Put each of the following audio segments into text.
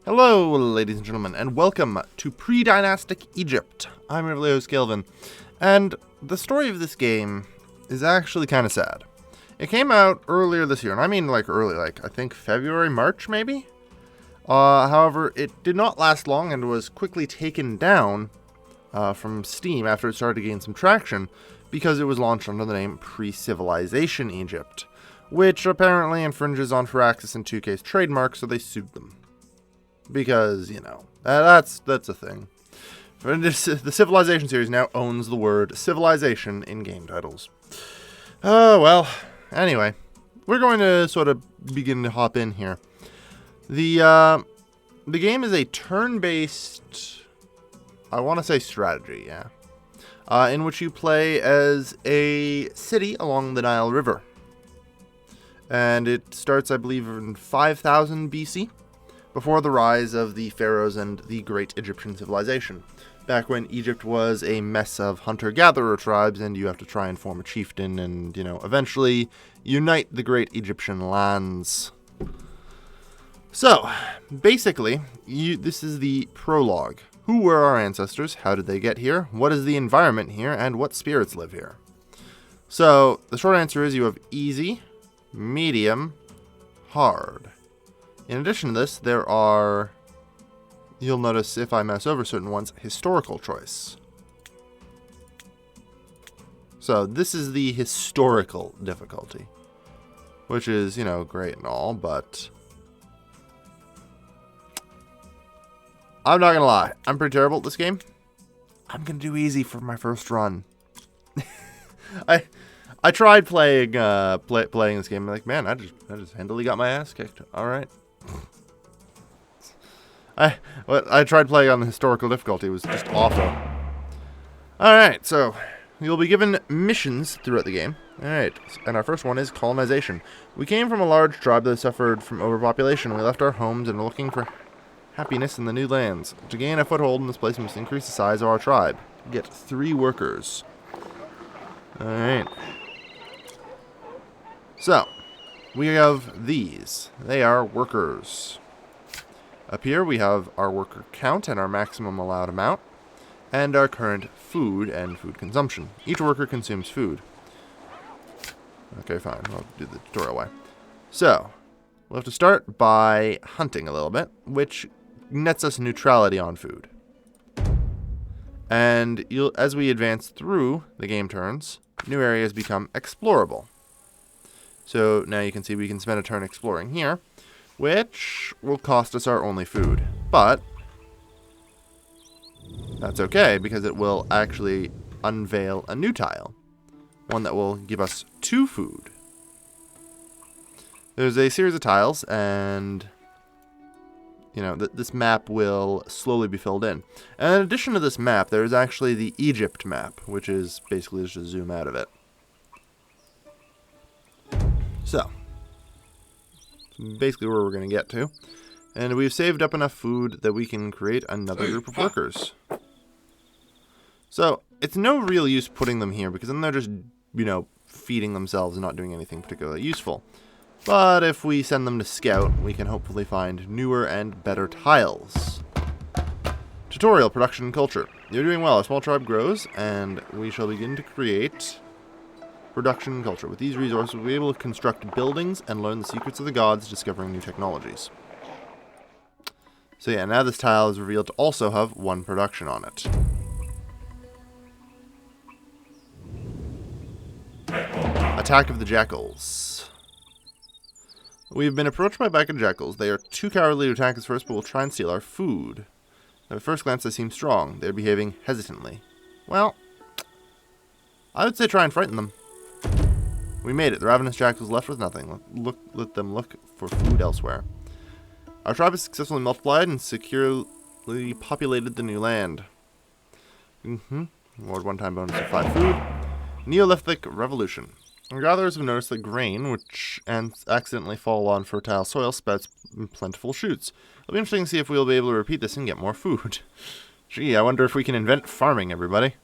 Hello, ladies and gentlemen, and welcome to Pre-Dynastic Egypt. I'm your host, Kelvin, and the story of this game is actually kind of sad. It came out earlier this year, and I mean early, I think February, March maybe? However, it did not last long and was quickly taken down from Steam after it started to gain some traction because it was launched under the name Pre-Civilization Egypt, which apparently infringes on Firaxis and 2K's trademark, so they sued them. Because, that's a thing. The Civilization series now owns the word civilization in game titles. Oh, well, anyway, we're going to sort of begin to hop in here. The game is a turn-based, I want to say strategy, in which you play as a city along the Nile River. And it starts, I believe, in 5000 BC. Before the rise of the pharaohs and the great Egyptian civilization, back when Egypt was a mess of hunter-gatherer tribes and you have to try and form a chieftain and, eventually unite the great Egyptian lands. So, basically, this is the prologue. Who were our ancestors? How did they get here? What is the environment here? And what spirits live here? So, the short answer is you have easy, medium, hard. In addition to this, there are, you'll notice if I mess over certain ones, historical choice. So this is the historical difficulty, which is, great and all, but I'm not going to lie. I'm pretty terrible at this game. I'm going to do easy for my first run. I tried playing playing this game. I'm like, man, I just handily got my ass kicked. All right. I tried playing on the historical difficulty. It was just awful. Alright, so you'll be given missions throughout the game. Alright, and our first one is Colonization. We came from a large tribe that suffered from overpopulation. We left our homes and are looking for happiness in the new lands. To gain a foothold in this place, we must increase the size of our tribe. Get 3 workers. Alright. So, we have these. They are workers. Up here we have our worker count and our maximum allowed amount, and our current food and food consumption. Each worker consumes food. Okay, fine. I'll do the tutorial way. So, we'll have to start by hunting a little bit, which nets us neutrality on food. And as we advance through the game turns, new areas become explorable. So now you can see we can spend a turn exploring here, which will cost us our only food. But that's okay, because it will actually unveil a new tile. One that will give us 2 food. There's a series of tiles, and this map will slowly be filled in. And in addition to this map, there's actually the Egypt map, which is basically just a zoom out of it. So, basically where we're going to get to. And we've saved up enough food that we can create another group of workers. So, it's no real use putting them here, because then they're just, feeding themselves and not doing anything particularly useful. But if we send them to scout, we can hopefully find newer and better tiles. Tutorial, production, and culture. You're doing well. Our small tribe grows, and we shall begin to create production and culture. With these resources, we'll be able to construct buildings and learn the secrets of the gods, discovering new technologies. So yeah, now this tile is revealed to also have 1 production on it. Attack of the Jackals. We've been approached by a pack of jackals. They are too cowardly to attack us first, but will try and steal our food. At first glance, they seem strong. They're behaving hesitantly. Well, I would say try and frighten them. We made it. The ravenous jackals left with nothing. Let them look for food elsewhere. Our tribe has successfully multiplied and securely populated the new land. Award 1-time bonus of 5 food. Neolithic Revolution. Our gatherers have noticed that grain, which accidentally fall on fertile soil, sprouts plentiful shoots. It'll be interesting to see if we'll be able to repeat this and get more food. Gee, I wonder if we can invent farming, everybody.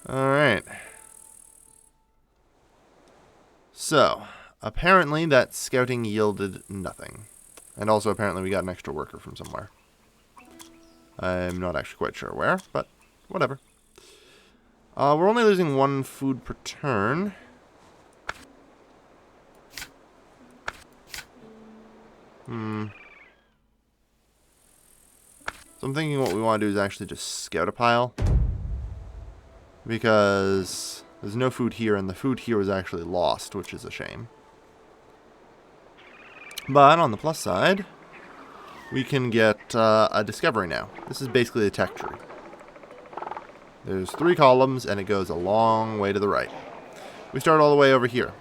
Alright. So, apparently that scouting yielded nothing. And also, apparently, we got an extra worker from somewhere. I'm not actually quite sure where, but whatever. We're only losing 1 food per turn. So I'm thinking what we want to do is actually just scout a pile. Because there's no food here, and the food here was actually lost, which is a shame. But on the plus side, we can get a discovery now. This is basically a tech tree. There's 3 columns, and it goes a long way to the right. We start all the way over here.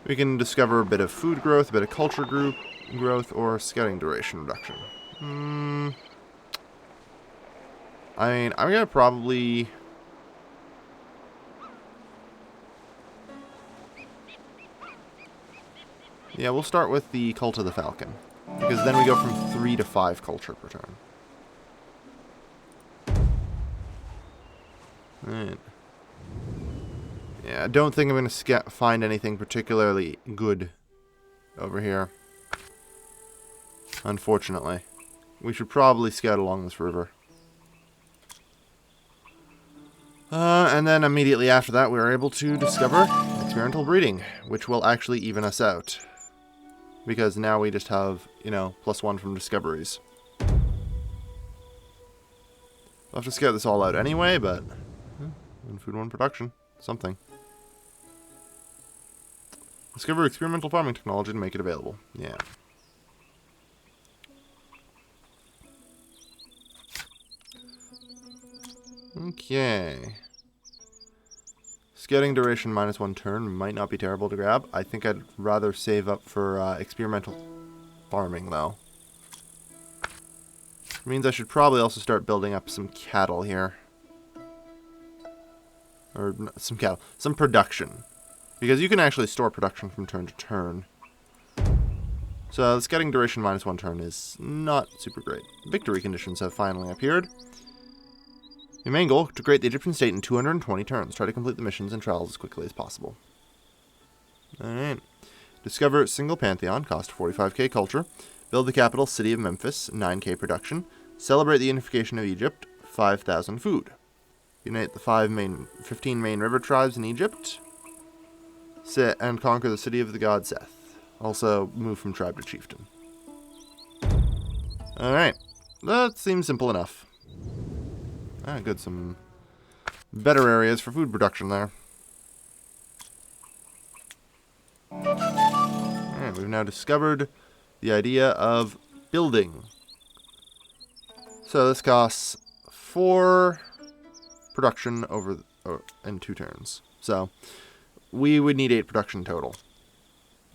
We can discover a bit of food growth, a bit of culture growth, or scouting duration reduction. I mean, I'm going to probably... Yeah, we'll start with the Cult of the Falcon. Because then we go from 3 to 5 culture per turn. Alright. Yeah, I don't think I'm going to find anything particularly good over here. Unfortunately. We should probably scout along this river. And then immediately after that, we were able to discover experimental breeding, which will actually even us out. Because now we just have, you know, +1 from discoveries. We'll have to scout this all out anyway, but... 1 food, 1 production. Something. Discover experimental farming technology to make it available. Yeah. Okay. Scouting duration -1 turn might not be terrible to grab. I think I'd rather save up for experimental farming, though. Which means I should probably also start building up some cattle here. Or some cattle. Some production. Because you can actually store production from turn to turn. So the scouting duration -1 turn is not super great. Victory conditions have finally appeared. Your main goal, to create the Egyptian state in 220 turns. Try to complete the missions and trials as quickly as possible. Alright. Discover single pantheon, cost 45k culture. Build the capital, city of Memphis, 9k production. Celebrate the unification of Egypt, 5,000 food. Unite the 15 main river tribes in Egypt. Sit and conquer the city of the god Seth. Also, move from tribe to chieftain. Alright. That seems simple enough. Ah, good. Some better areas for food production there. Alright, we've now discovered the idea of building. So this costs 4 production in 2 turns. So we would need 8 production total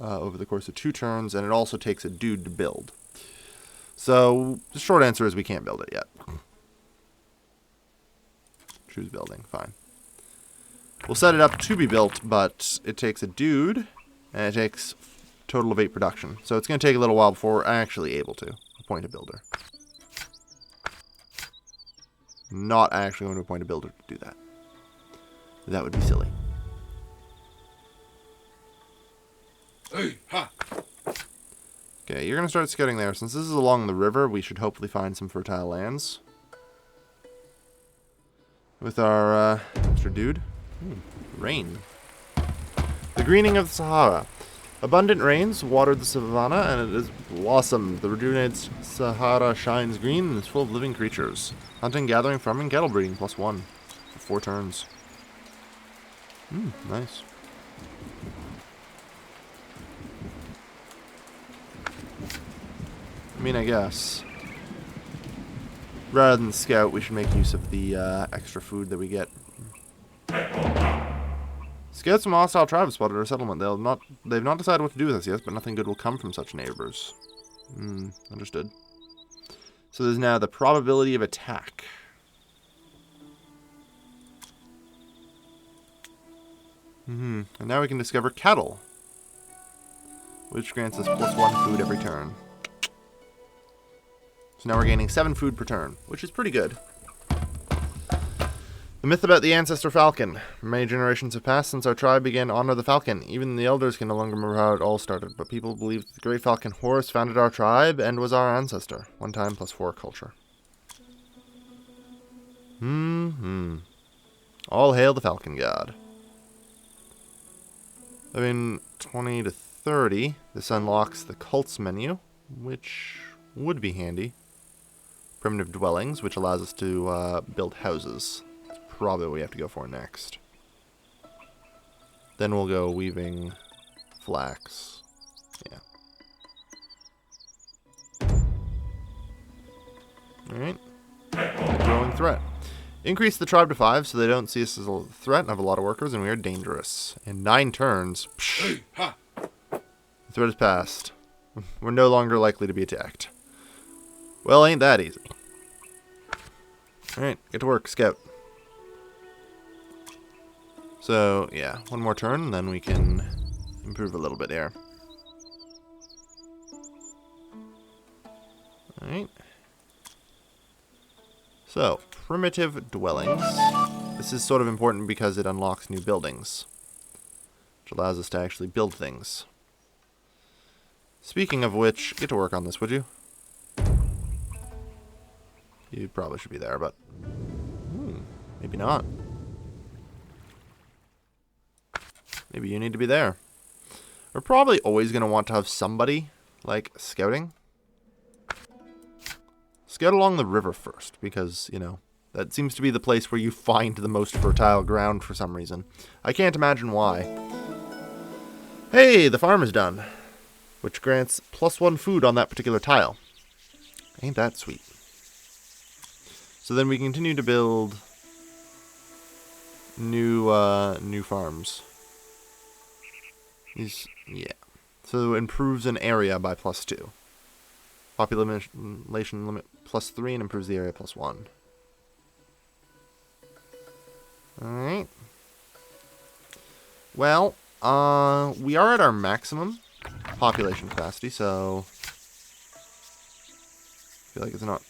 over the course of 2 turns, and it also takes a dude to build. So the short answer is we can't build it yet. Choose building, fine. We'll set it up to be built, but it takes a dude, and it takes a total of 8 production. So it's going to take a little while before we're actually able to appoint a builder. Not actually going to appoint a builder to do that. That would be silly. Hey, ha. Okay, you're going to start scouting there. Since this is along the river, we should hopefully find some fertile lands. With our extra dude. Rain. The greening of the Sahara. Abundant rains watered the savannah, and it is blossomed. The rejuvenated Sahara shines green and is full of living creatures. Hunting, gathering, farming, cattle breeding, +1 for 4 turns. Nice. I mean, I guess rather than scout, we should make use of the extra food that we get. Scouts from hostile tribes spotted our settlement. They've not decided what to do with us yet, but nothing good will come from such neighbors. Understood. So there's now the probability of attack. And now we can discover cattle, which grants us +1 food every turn. So now we're gaining 7 food per turn, which is pretty good. The myth about the ancestor Falcon. Many generations have passed since our tribe began to honor the Falcon. Even the elders can no longer remember how it all started, but people believe the great Falcon Horus founded our tribe and was our ancestor. 1 time plus 4 culture. All hail the Falcon God. I mean, 20 to 30. This unlocks the cults menu, which would be handy. Primitive dwellings, which allows us to build houses. That's probably what we have to go for next. Then we'll go weaving flax. Yeah. Alright. Growing threat. Increase the tribe to 5 so they don't see us as a threat and have a lot of workers, and we are dangerous. In 9 turns, the threat is passed. We're no longer likely to be attacked. Well, ain't that easy. Alright, get to work, scout. So, yeah, 1 more turn, then we can improve a little bit here. Alright. So, primitive dwellings. This is sort of important because it unlocks new buildings, which allows us to actually build things. Speaking of which, get to work on this, would you? You probably should be there, but maybe not. Maybe you need to be there. We're probably always going to want to have somebody, like, scouting. Scout along the river first, because, you know, that seems to be the place where you find the most fertile ground for some reason. I can't imagine why. Hey, the farm is done, which grants +1 food on that particular tile. Ain't that sweet? So then we continue to build new farms. Yeah. So it improves an area by +2. Population limit +3 and improves the area +1. Alright. Well, we are at our maximum population capacity, so I feel like it's not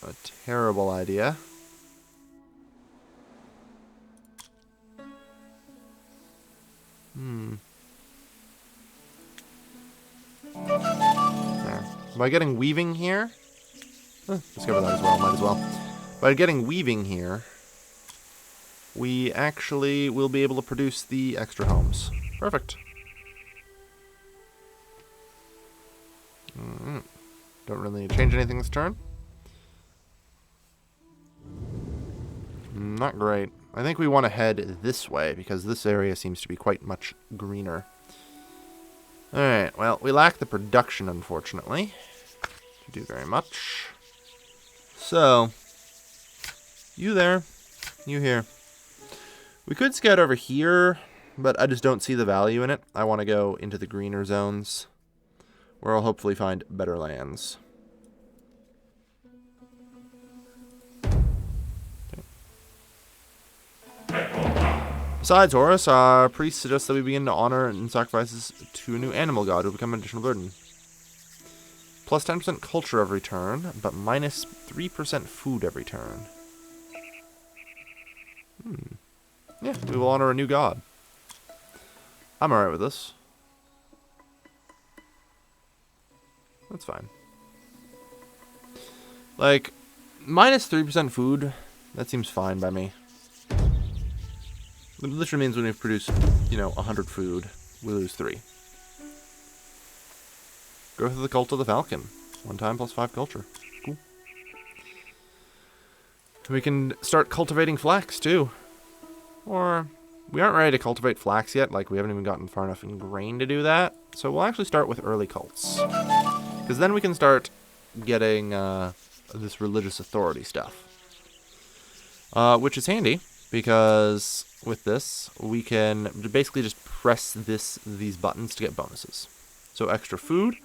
a terrible idea. There. By getting weaving here, discover that as well, might as well. By getting weaving here, we actually will be able to produce the extra homes. Perfect. Don't really need to change anything this turn. Not great. I think we want to head this way, because this area seems to be quite much greener. Alright, well, we lack the production, unfortunately. To do very much. So, you there, you here. We could scout over here, but I just don't see the value in it. I want to go into the greener zones, where I'll hopefully find better lands. Besides Horus, our priest suggests that we begin to honor and sacrifices to a new animal god who will become an additional burden. Plus 10% culture every turn, but minus 3% food every turn. Yeah, we will honor a new god. I'm alright with this. That's fine. Like, minus 3% food, that seems fine by me. It literally means when we've produced, 100 food, we lose 3. Growth of the Cult of the Falcon. 1 time plus 5 culture. Cool. We can start cultivating flax, too. Or, we aren't ready to cultivate flax yet, like we haven't even gotten far enough in grain to do that. So we'll actually start with early cults. Because then we can start getting this religious authority stuff. Which is handy, because with this, we can basically just press these buttons to get bonuses. So extra food,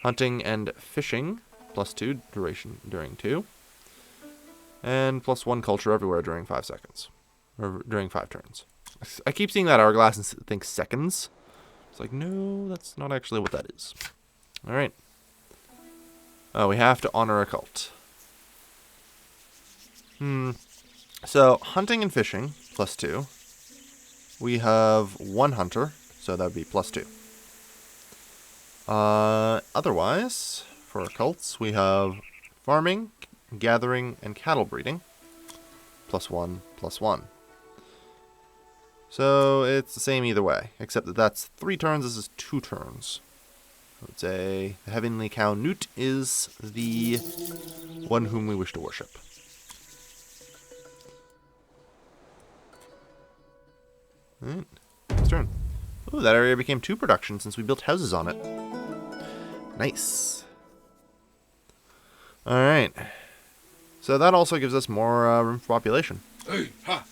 hunting and fishing, +2 duration during 2, and +1 culture everywhere during 5 seconds, or during 5 turns. I keep seeing that hourglass and think seconds. It's like, no, that's not actually what that is. All right. Oh, we have to honor a cult. So, hunting and fishing, +2. We have 1 hunter, so that would be +2. Otherwise, for our cults, we have farming, gathering, and cattle breeding, +1, +1. So, it's the same either way, except that that's 3 turns, this is 2 turns. I would say the Heavenly Cow Newt is the one whom we wish to worship. Alright, next turn. Ooh, that area became 2 production since we built houses on it. Nice. Alright. So that also gives us more room for population. Hey, ha!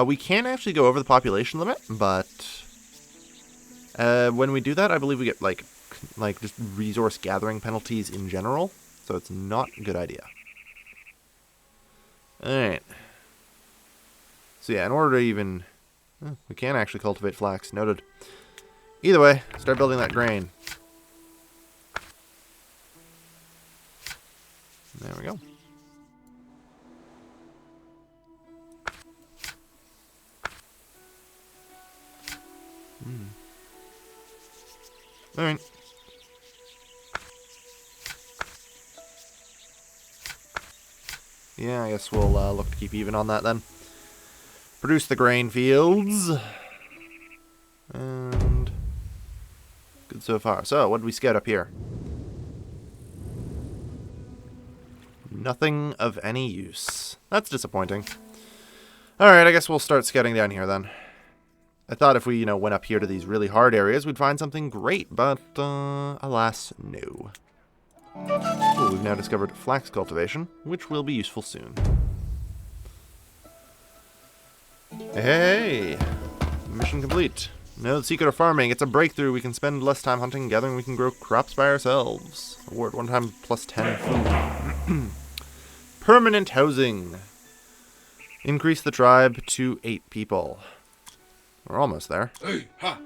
We can actually go over the population limit, but when we do that, I believe we get like just resource gathering penalties in general, so it's not a good idea. Alright. So yeah, in order to even... we can actually cultivate flax. Noted. Either way, start building that grain. There we go. Alright. Yeah, I guess we'll look to keep even on that then. Produce the grain fields. And good so far. So, what did we scout up here? Nothing of any use. That's disappointing. Alright, I guess we'll start scouting down here then. I thought if we, went up here to these really hard areas, we'd find something great, but, alas, no. Ooh, we've now discovered Flax Cultivation, which will be useful soon. Hey! Mission complete. Know the secret of farming. It's a breakthrough. We can spend less time hunting and gathering. We can grow crops by ourselves. Award 1 time +10 food. Permanent housing. Increase the tribe to 8 people. We're almost there. Hey, ha!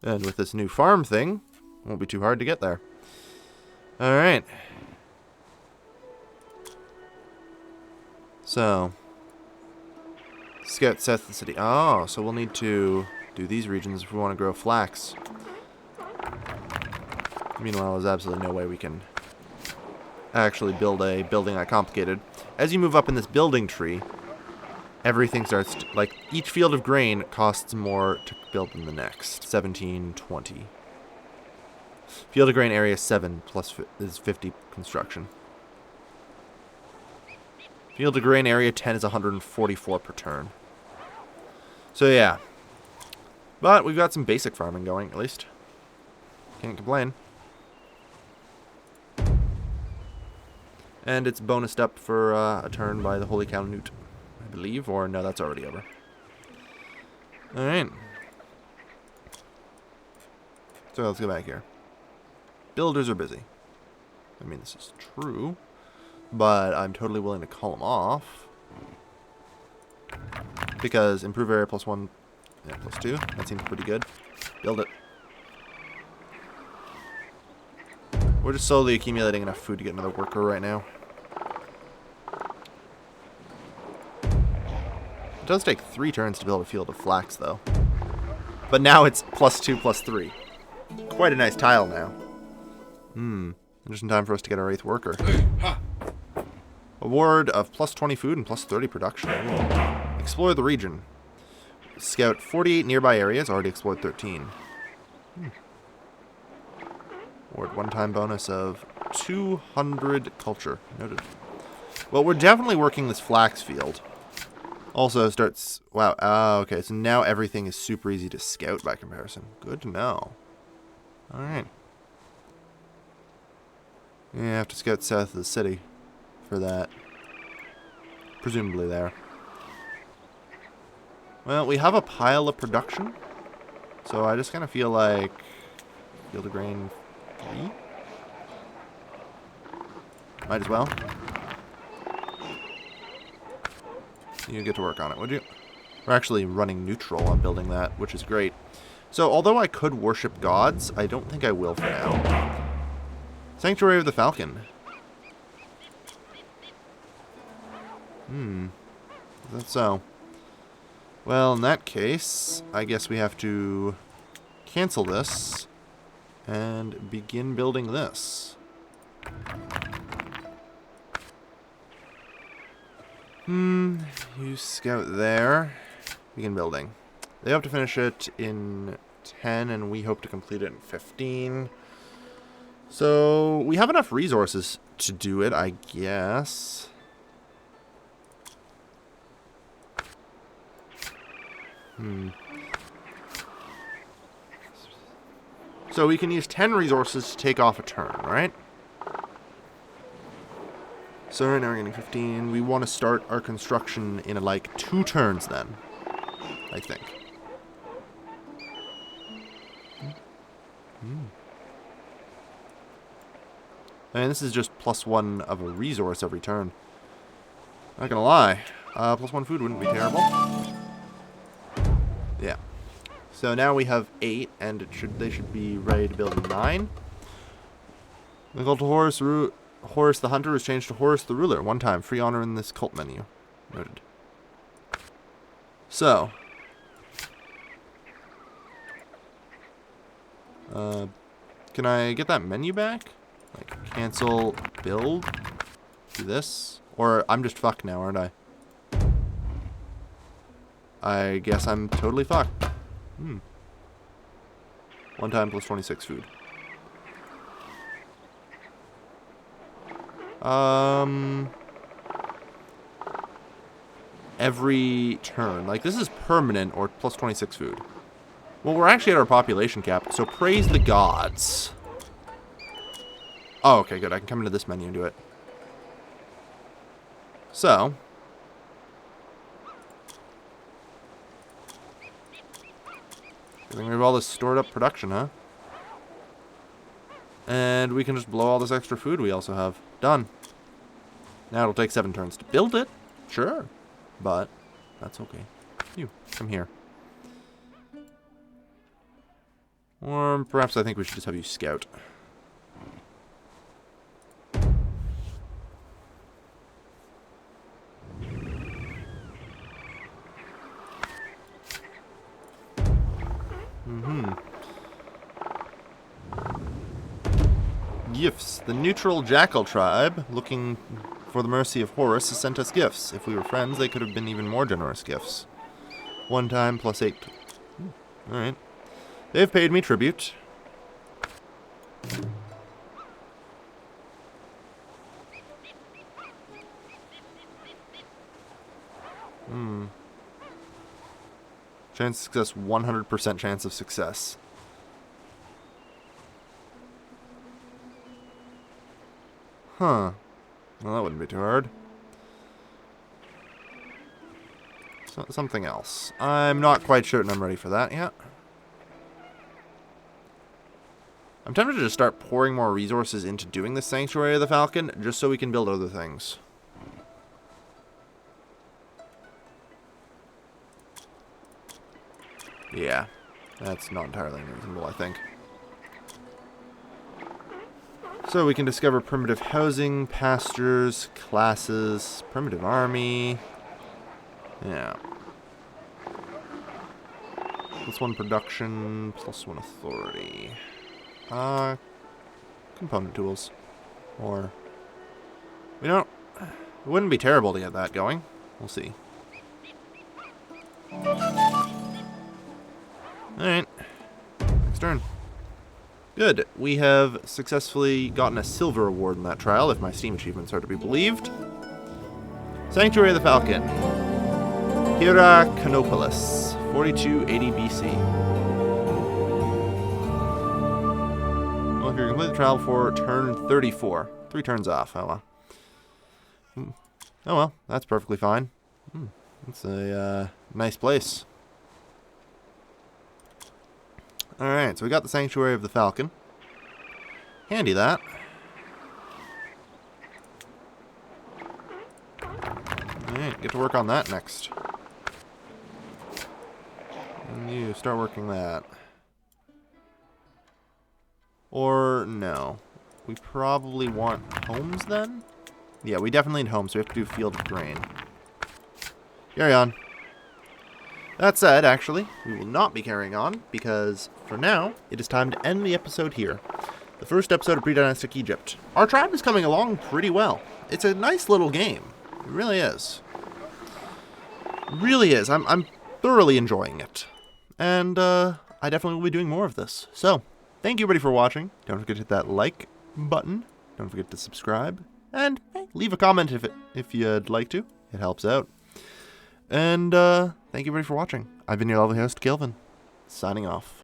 And with this new farm thing, it won't be too hard to get there. Alright. So, scout south of the city. Oh, so we'll need to do these regions if we want to grow flax. Meanwhile, there's absolutely no way we can actually build a building that complicated. As you move up in this building tree, everything starts to, like, each field of grain costs more to build than the next. 17, 20. Field of grain area 7 plus is 50 construction. Field of grain area 10 is 144 per turn. So yeah. But we've got some basic farming going, at least. Can't complain. And it's bonused up for a turn by the Holy Cow Newt, I believe. Or no, that's already over. Alright. So let's go back here. Builders are busy. I mean, this is true. But I'm totally willing to call them off. Because improve area +1, yeah, +2. That seems pretty good. Build it. We're just slowly accumulating enough food to get another worker right now. It does take 3 turns to build a field of flax, though. But now it's +2, +3. Quite a nice tile now. Just in time for us to get our 8th worker. Hey, ha! Award of +20 food and +30 production. Explore the region. Scout 48 nearby areas. Already explored 13. Award 1-time bonus of 200 culture. Noted. Well, we're definitely working this flax field. Also starts... Wow. Okay, so now everything is super easy to scout by comparison. Good to know. Alright. Yeah, I have to scout south of the city for that. Presumably there. Well, we have a pile of production. So I just kind of feel like... Field of grain 3? Might as well. You get to work on it, would you? We're actually running neutral on building that, which is great. So, although I could worship gods, I don't think I will for now. Sanctuary of the Falcon. Is that so? Well, in that case, I guess we have to cancel this and begin building this. You scout there. Begin building. They hope to finish it in 10, and we hope to complete it in 15. So, we have enough resources to do it, I guess. So, we can use 10 resources to take off a turn, right? So right now we're getting 15. We want to start our construction in like 2 turns then, I think. And this is just +1 of a resource every turn. Not gonna lie, +1 food wouldn't be terrible. Yeah. So now we have 8, and they should be ready to build 9. The cult to Horus the Hunter was changed to Horus the Ruler. 1 time. Free honor in this cult menu. Noted. So. Can I get that menu back? Like, cancel, build, do this? Or I'm just fucked now, aren't I? I guess I'm totally fucked. 1 time +26 food. Every turn. Like, this is permanent or +26 food. Well, we're actually at our population cap, so praise the gods. Oh, okay, good. I can come into this menu and do it. So. I think we have all this stored up production, huh? And we can just blow all this extra food we also have. Done. Now it'll take 7 turns to build it. Sure. But that's okay. You, come here. Or perhaps I think we should just have you scout. Gifts. The neutral Jackal tribe, looking for the mercy of Horus, has sent us gifts. If we were friends, they could have been even more generous gifts. 1 time +8. Alright. They've paid me tribute. Chance of success, 100% chance of success. Huh. Well, that wouldn't be too hard. Something else. I'm not quite certain I'm ready for that yet. I'm tempted to just start pouring more resources into doing the Sanctuary of the Falcon, just so we can build other things. Yeah, that's not entirely reasonable, I think. So we can discover primitive housing, pastures, classes, primitive army. Yeah. +1 production, +1 authority. Component tools. Or... It wouldn't be terrible to get that going. We'll see. Alright. Next turn. Good. We have successfully gotten a silver award in that trial, if my Steam achievements are to be believed. Sanctuary of the Falcon. Firaxis, 4280 BC. Well, if you're complete the trial for turn 34. 3 turns off. Oh well. Oh well, that's perfectly fine. It's a nice place. Alright, so we got the Sanctuary of the Falcon. Handy, that. Alright, get to work on that next. And you start working that. Or, no. We probably want homes then? Yeah, we definitely need homes, so we have to do Field of Grain. carry on. That said, actually, we will not be carrying on, because for now, it is time to end the episode here. The first episode of Pre-Dynastic Egypt. Our tribe is coming along pretty well. It's a nice little game. It really is. It really is. I'm thoroughly enjoying it. And I definitely will be doing more of this. So, thank you everybody for watching. Don't forget to hit that like button. Don't forget to subscribe. And hey, leave a comment if you'd like to. It helps out. And thank you everybody for watching. I've been your lovely host, Kelvin, signing off.